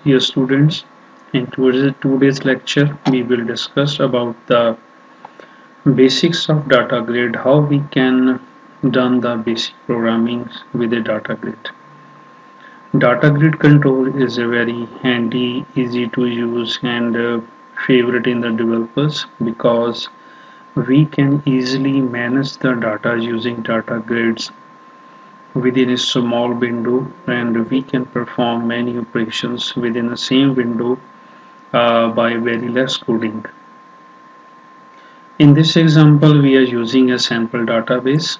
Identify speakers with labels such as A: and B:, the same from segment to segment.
A: Dear students, in today's lecture we will discuss about the basics of data grid, how we can done the basic programming with a data grid. Data grid control is a very handy, easy to use and favorite in the developers because we can easily manage the data using data grids within a small window, and we can perform many operations within the same window by very less coding. In this example, we are using a sample database.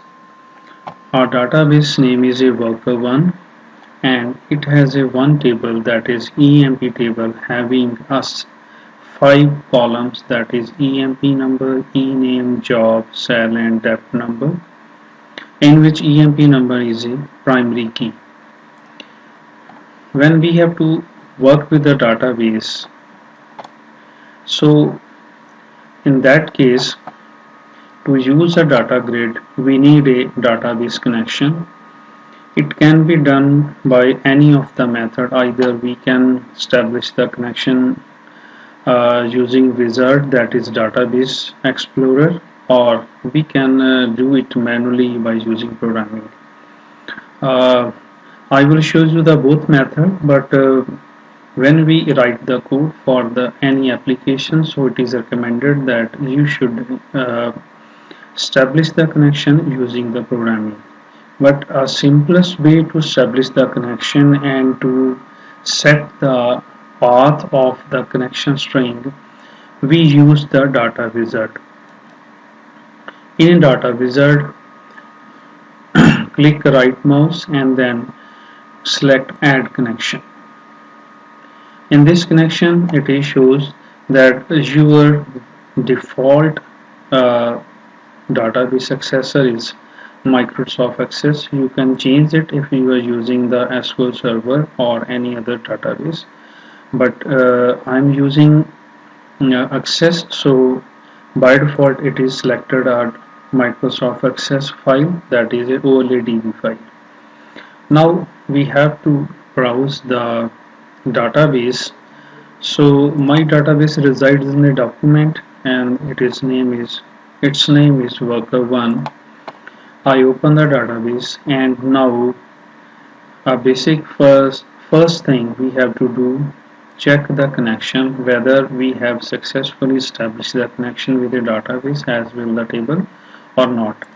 A: Our database name is a worker1, and it has a one table, that is EMP table, having us 5 columns, that is EMP number, ename, job, cell and depth number, in which EMP number is a primary key. When we have to work with the database, so in that case, to use a data grid, we need a database connection. It can be done by any of the method. Either we can establish the connection using wizard, that is database explorer, or we can do it manually by using programming. I will show you the both method, but when we write the code for the any application, so it is recommended that you should establish the connection using the programming. But a simplest way to establish the connection and to set the path of the connection string, we use the data wizard. In data wizard, click right mouse and then select add connection. In this connection, it shows that your default database accessor is Microsoft Access. You can change it if you are using the SQL Server or any other database, but I'm using Access, so by default it is selected at Microsoft Access file, that is a OLEDB file. Now we have to browse the database. So my database resides in a document and its name is worker1. I open the database, and now a basic first thing we have to do, check the connection whether we have successfully established the connection with the database as well the table or not.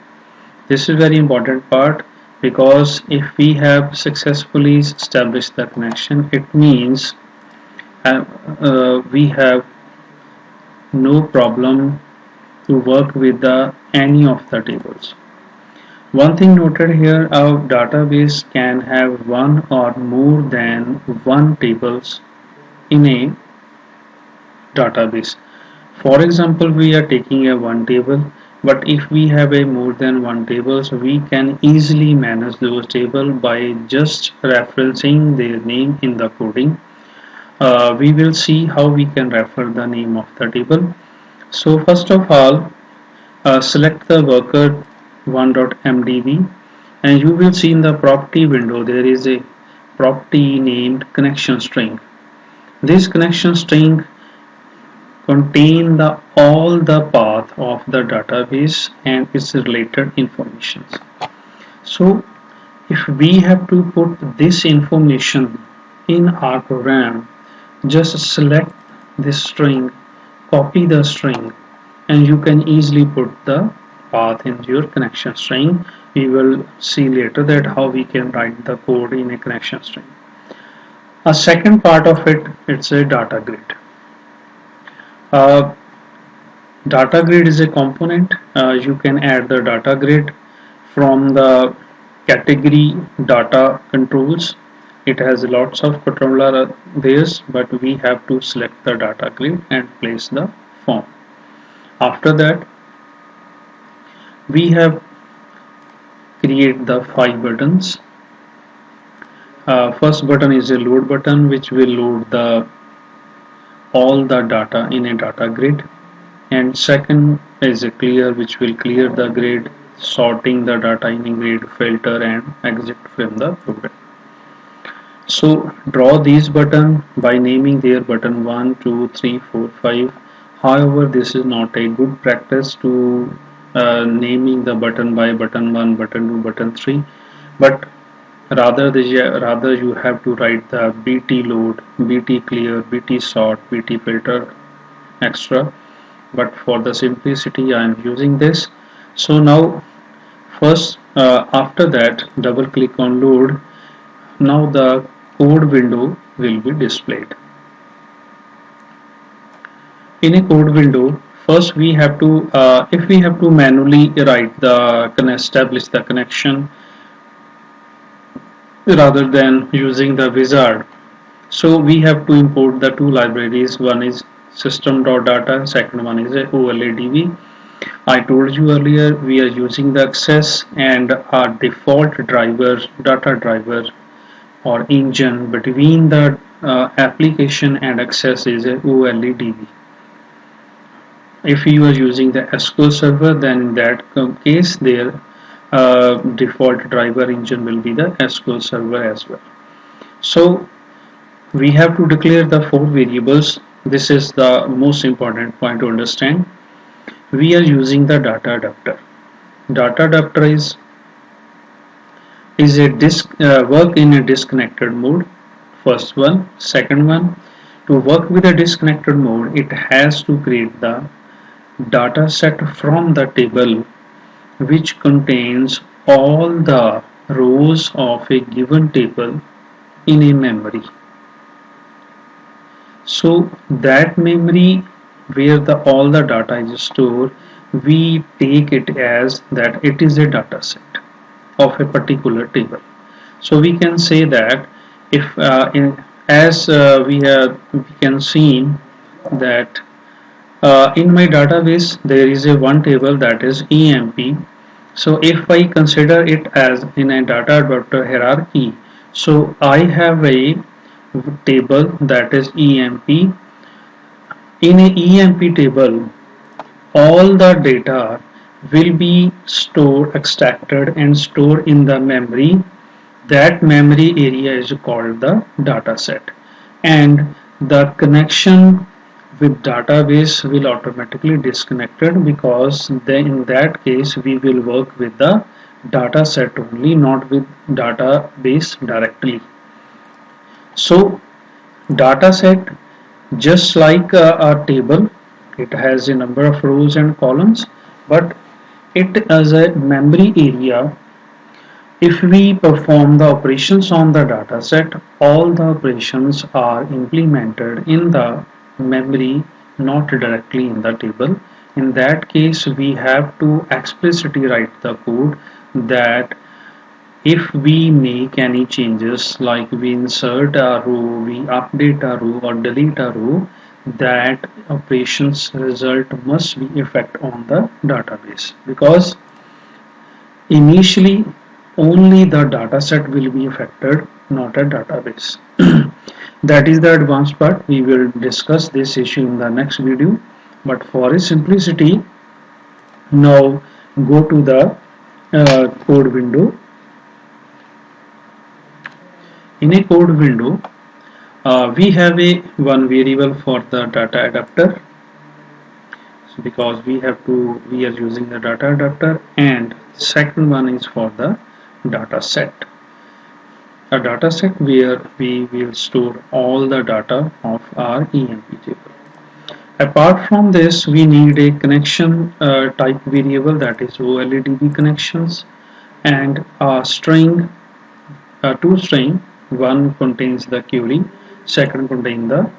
A: This is very important part, because if we have successfully established the connection, it means we have no problem to work with any of the tables. One thing noted here, our database can have one or more than one tables in a database. For example, we are taking a one table, but if we have a more than one tables, we can easily manage those tables by just referencing their name in the coding. We will see how we can refer the name of the table. So first of all, select the worker 1.mdb, and you will see in the property window there is a property named connection string. This connection string contain all the path of the database and its related information. So if we have to put this information in our program, just select this string, copy the string, and you can easily put the path in your connection string. We will see later that how we can write the code in a connection string. A second part of it, it's a data grid. Data grid is a component. You can add the data grid from the category data controls. It has lots of controller there, but we have to select the data grid and place the form. After that, we have create the 5 buttons. First button is a load button, which will load all the data in a data grid, and second is a clear, which will clear the grid, sorting the data in a grid, filter and exit from the program. So draw these button by naming their button 1, 2, 3, 4, 5. However, this is not a good practice to naming the button by button 1, button 2, button 3, but rather you have to write the BT load, BT clear, BT sort, BT filter, extra. But for the simplicity, I am using this. So now, first, after that, double click on load. Now the code window will be displayed. In a code window, first we have to, if we have to manually write establish the connection rather than using the wizard. So we have to import the two libraries. One is system.data, second one is OLADB. I told you earlier we are using the access, and our default driver, data driver or engine between the application and access is a OLEDB. If you are using the SQL server, then in that case their default driver engine will be the SQL server as well. So we have to declare the four variables. This is the most important point to understand. We are using the data adapter. Data adapter is a work in a disconnected mode. First one. Second one, to work with a disconnected mode, it has to create the data set from the table which contains all the rows of a given table in a memory. So that memory where all the data is stored, we take it as that it is a data set of a particular table. So we can say that if we can see that in my database there is a one table that is EMP. So if I consider it as in a data adapter hierarchy, so I have a table that is EMP. In a EMP table, all the data will be stored, extracted and stored in the memory. That memory area is called the data set, and the connection with database will automatically disconnected, because then in that case we will work with the data set only, not with database directly. So data set, just like a table, it has a number of rows and columns, but it as a memory area. If we perform the operations on the data set, all the operations are implemented in the memory, not directly in the table. In that case, we have to explicitly write the code that if we make any changes, like we insert a row, we update a row or delete a row, that operations result must be effect on the database, because initially only the dataset will be affected, not a database. That is the advanced part. We will discuss this issue in the next video, but for its simplicity, now go to the code window. In a code window, we have a one variable for the data adapter, because we are using the data adapter, and second one is for the data set. A data set where we will store all the data of our EMP table. Apart from this, we need a connection type variable, that is OLEDB connections, and a string, two string. One contains the query, second contains the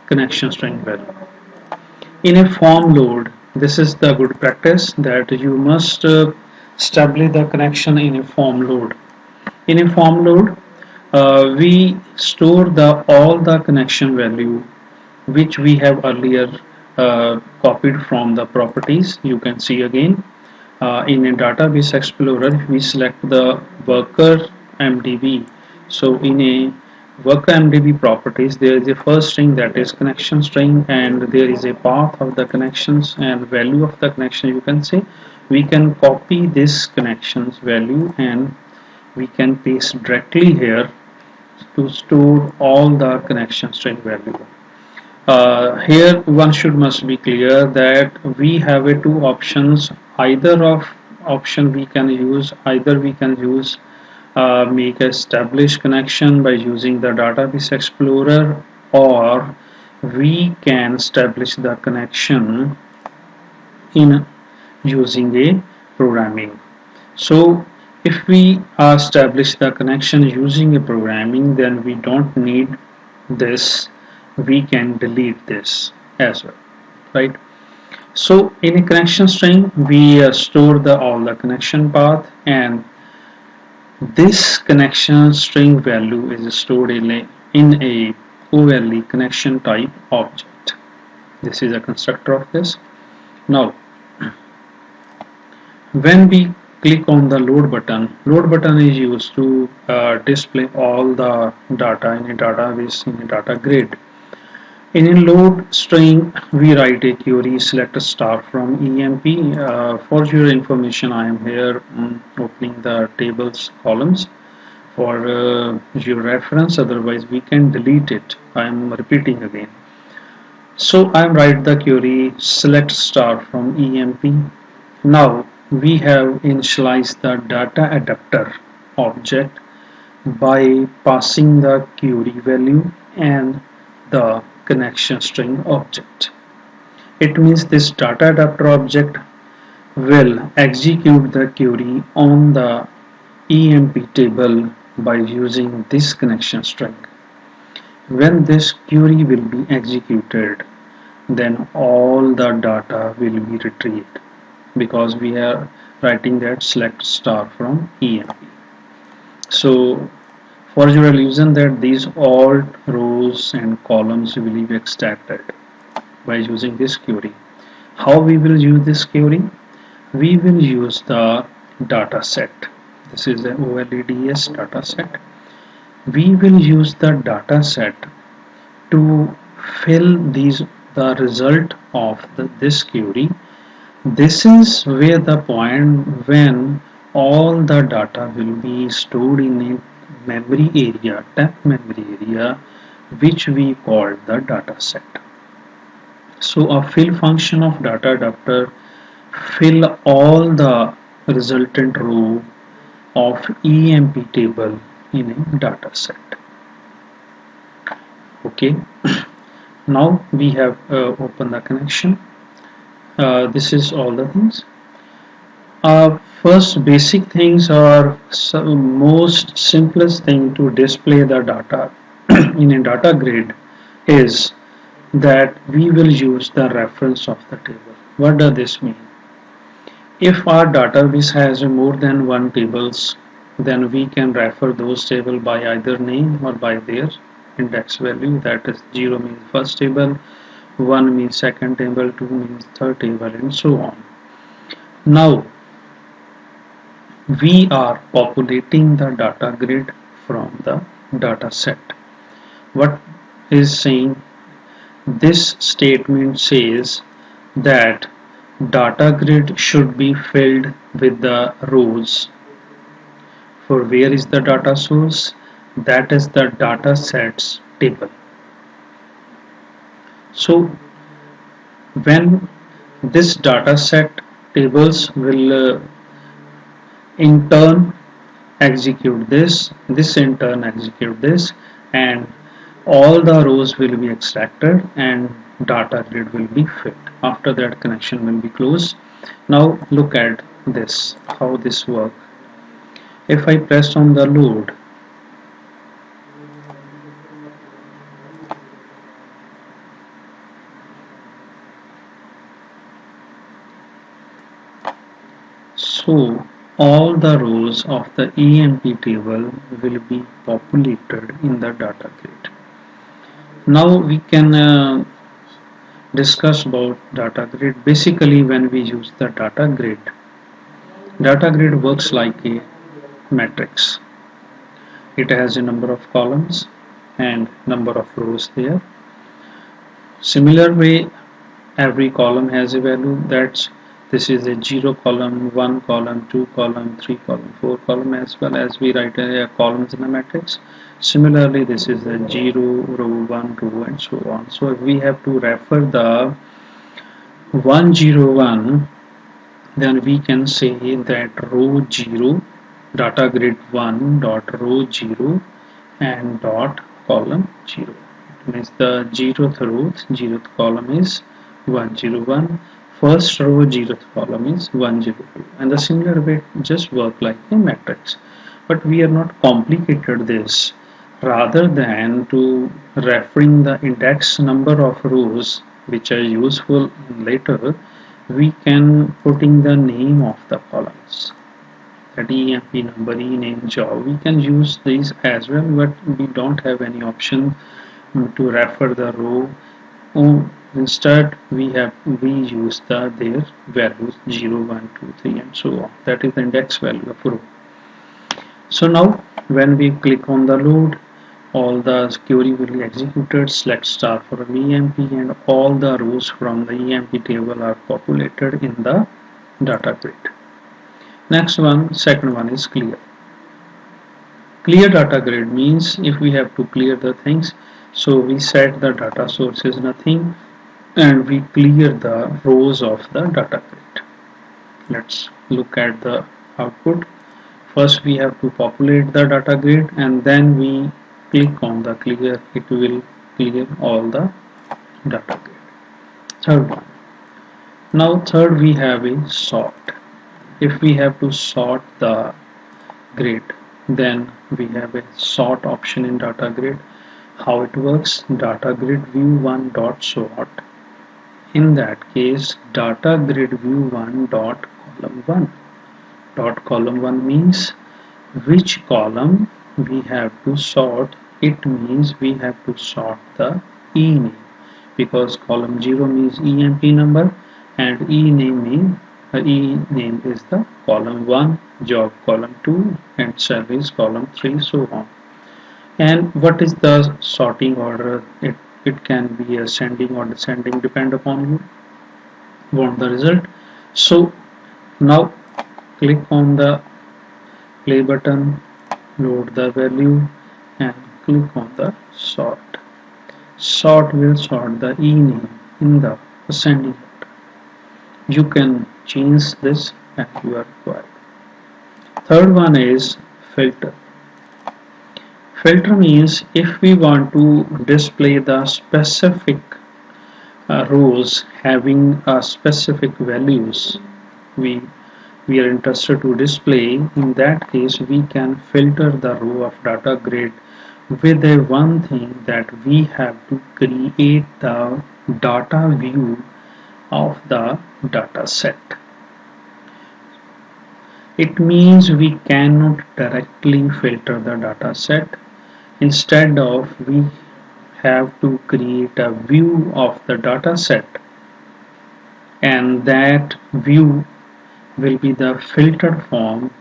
A: connection string value. In a form load, this is the good practice that you must establish the connection in a form load. In a form load, we store all the connection value which we have earlier copied from the properties. You can see again in a database explorer, if we select the worker MDB. So in a worker MDB properties, there is a first string that is connection string, and there is a path of the connections and value of the connection. You can say we can copy this connections value and we can paste directly here to store all the connection string value. Here one should must be clear that we have a two options. Either of option we can use, either we can use make a established connection by using the database explorer, or we can establish the connection in using a programming. So if we establish the connection using a programming, then we don't need this, we can delete this as well, right? So in a connection string we store all the connection path, and this connection string value is stored in a OLE connection type object. This is a constructor of this. Now when we click on the load button is used to display all the data in a database in a data grid. In a load string, we write a query select star from EMP. For your information, I am here opening the tables columns for your reference. Otherwise, we can delete it. I am repeating again. So I am write the query select star from EMP. Now we have initialized the data adapter object by passing the query value and the connection string object. It means this data adapter object will execute the query on the EMP table by using this connection string. When this query will be executed, then all the data will be retrieved, because we are writing that select star from EMP. So for your illusion that these all rows and columns will be extracted by using this query. How we will use this query? We will use the data set. This is the OLEDS data set. We will use the data set to fill the result of this query. This is where the point when all the data will be stored in a memory area, temp memory area, which we call the data set. So a fill function of data adapter fill all the resultant row of EMP table in a data set. Okay, now we have opened the connection. This is all the things. First basic things are most simplest thing to display the data in a data grid is that we will use the reference of the table. What does this mean? If our database has more than one tables, then we can refer those tables by either name or by their index value. That is 0 means first table, 1 means second table, 2 means third table, and so on. Now we are populating the data grid from the data set. What is saying? This statement says that data grid should be filled with the rows. For where is the data source? That is the data sets table. So when this data set tables will in turn execute this in turn execute this, and all the rows will be extracted and data grid will be filled. After that, connection will be closed. Now look at this, how this works. If I press on the load, so all the rows of the EMP table will be populated in the data grid. Now we can discuss about data grid. Basically, when we use the data grid works like a matrix. It has a number of columns and number of rows there. Similar way, every column has a value. That's This is a 0 column, 1 column, 2 column, 3 column, 4 column, as well as we write columns in a matrix. Similarly, this is a 0 row, 1 row, and so on. So if we have to refer the 101, then we can say that row 0 data grid 1 dot row 0 and dot column 0. It means the 0th row, 0th column is 101, first row 0th column is 102, and the similar way just work like a matrix. But we are not complicated this. Rather than to referring the index number of rows which are useful later, we can putting the name of the columns, that EMP number, ename, job. We can use these as well, but we don't have any option to refer the row. Instead we use their values 0, 1, 2, 3 and so on. That is the index value of row. So now when we click on the load, all the query will be executed, select star for EMP, and all the rows from the EMP table are populated in the data grid. Second one is clear. Clear data grid means if we have to clear the things, so we set the data source is nothing and we clear the rows of the data grid. Let's look at the output. First we have to populate the data grid and then we click on the clear. It will clear all the data grid. Third one. Now third we have a sort. If we have to sort the grid, then we have a sort option in data grid. How it works? Data grid view 1 dot sort. In that case, data grid view 1 dot column 1. Dot column 1 means which column we have to sort. It means we have to sort the E name, because column 0 means EMP number and E name is the column 1, job column 2 and service column 3, so on. And what is the sorting order? It can be ascending or descending, depend upon you want the result. So now click on the play button, load the value and click on the sort. Sort will sort the E name in the ascending order. You can change this as you are required. Third one is filter. Filter means if we want to display the specific rows having specific values we are interested to display, in that case we can filter the row of data grid with a one thing, that we have to create the data view of the data set. It means we cannot directly filter the data set. Instead of, we have to create a view of the data set, and that view will be the filtered form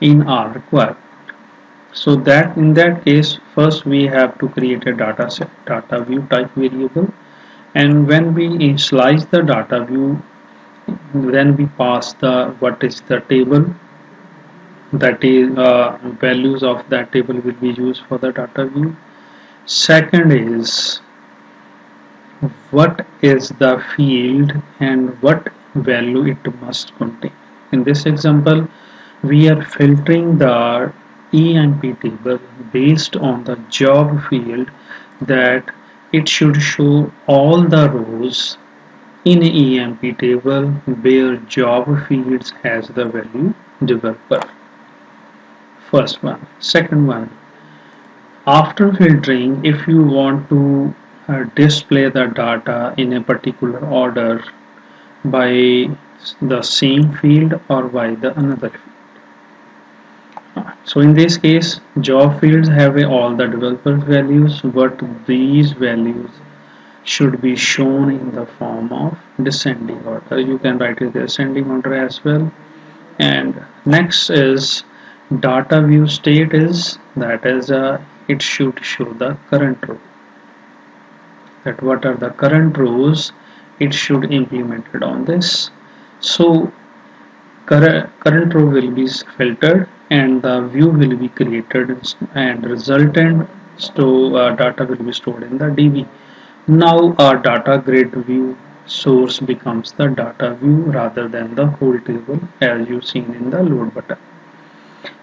A: in our requirement. So that in that case, first we have to create a data set, data view type variable, and when we initialize the data view, then we pass the what is the table, that is values of that table will be used for the data view. Second is what is the field and what value it must contain. In this example, we are filtering the EMP table based on the job field, that it should show all the rows in EMP table where job fields has the value developer. First one. Second one, after filtering, if you want to display the data in a particular order by the same field or by the another field. So in this case, job fields have all the developer values, but these values should be shown in the form of descending order. You can write it ascending order as well. And next is data view state is, that is it should show the current row, that what are the current rows it should implement it on this. So current row will be filtered and the view will be created and resultant data will be stored in the DB. Now our data grid view source becomes the data view rather than the whole table as you seen in the load button.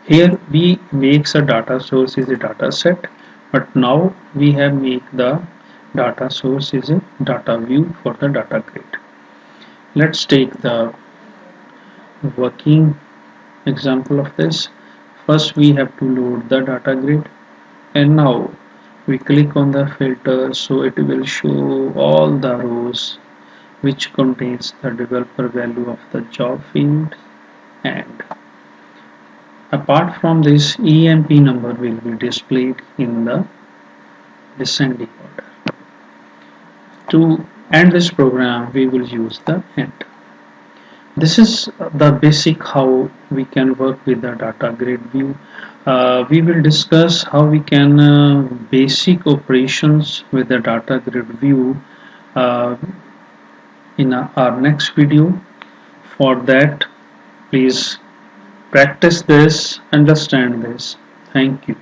A: Here we makes a data source is a data set, but now we have make the data source is a data view for the data grid. Let's take the working example of this. First we have to load the data grid, and now we click on the filter so it will show all the rows which contains the developer value of the job field, and apart from this EMP number will be displayed in the descending order. To end this program we will use the end. This is the basic how we can work with the data grid view. We will discuss how we can basic operations with the data grid view uh, in our next video. For that, please practice this, understand this. Thank you.